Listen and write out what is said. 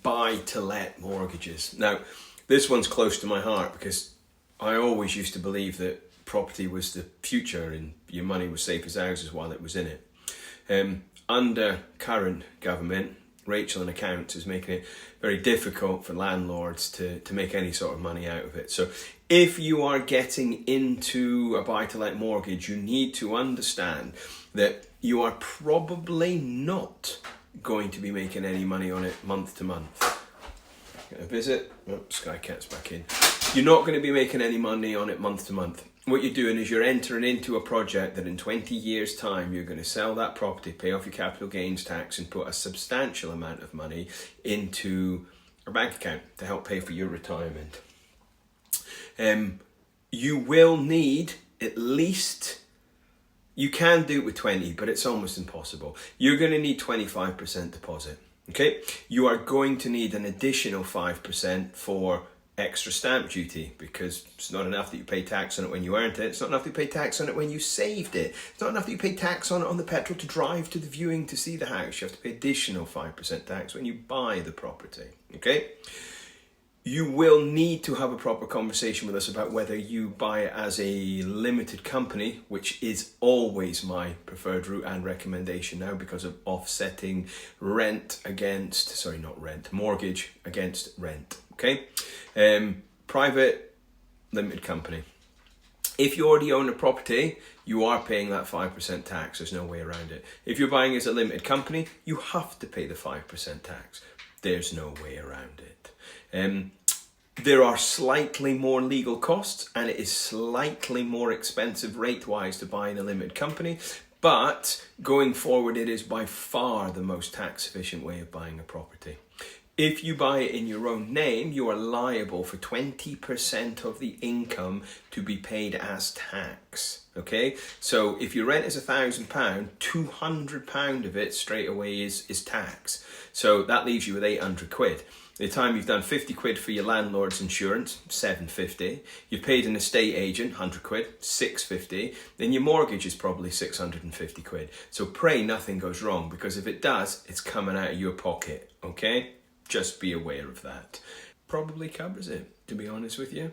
buy-to-let mortgages. Now, this one's close to my heart because I always used to believe that property was the future and your money was safe as houses while it was in it. Under current government, Rachel and Accounts is making it very difficult for landlords to make any sort of money out of it. So if you are getting into a buy-to-let mortgage, you need to understand that you are probably not going to be making any money on it month to month. Get a visit. Oh, Skycat's back in. You're not going to be making any money on it month to month. What you're doing is you're entering into a project that in 20 years' time you're going to sell that property, pay off your capital gains tax and put a substantial amount of money into a bank account to help pay for your retirement. You will need at least, you can do it with 20, but it's almost impossible. You're going to need 25% deposit. Okay, you are going to need an additional 5% for extra stamp duty because it's not enough that you pay tax on it when you earned it. It's not enough that you pay tax on it when you saved it. It's not enough that you pay tax on the petrol to drive to the viewing to see the house. You have to pay additional 5% tax when you buy the property. Okay, you will need to have a proper conversation with us about whether you buy it as a limited company, which is always my preferred route and recommendation now because of offsetting mortgage against rent. Okay, private limited company. If you already own a property, you are paying that 5% tax. There's no way around it. If you're buying as a limited company, you have to pay the 5% tax. There's no way around it. There are slightly more legal costs and it is slightly more expensive rate-wise to buy in a limited company, but going forward it is by far the most tax-efficient way of buying a property. If you buy it in your own name, you are liable for 20% of the income to be paid as tax. Okay, so if your rent is £1,000, £200 of it straight away is tax. So that leaves you with 800 quid. By the time you've done 50 quid for your landlord's insurance, 750. You've paid an estate agent, 100 quid, 650. Then your mortgage is probably 650 quid. So pray nothing goes wrong, because if it does, it's coming out of your pocket, okay? Just be aware of that. Probably covers it, to be honest with you.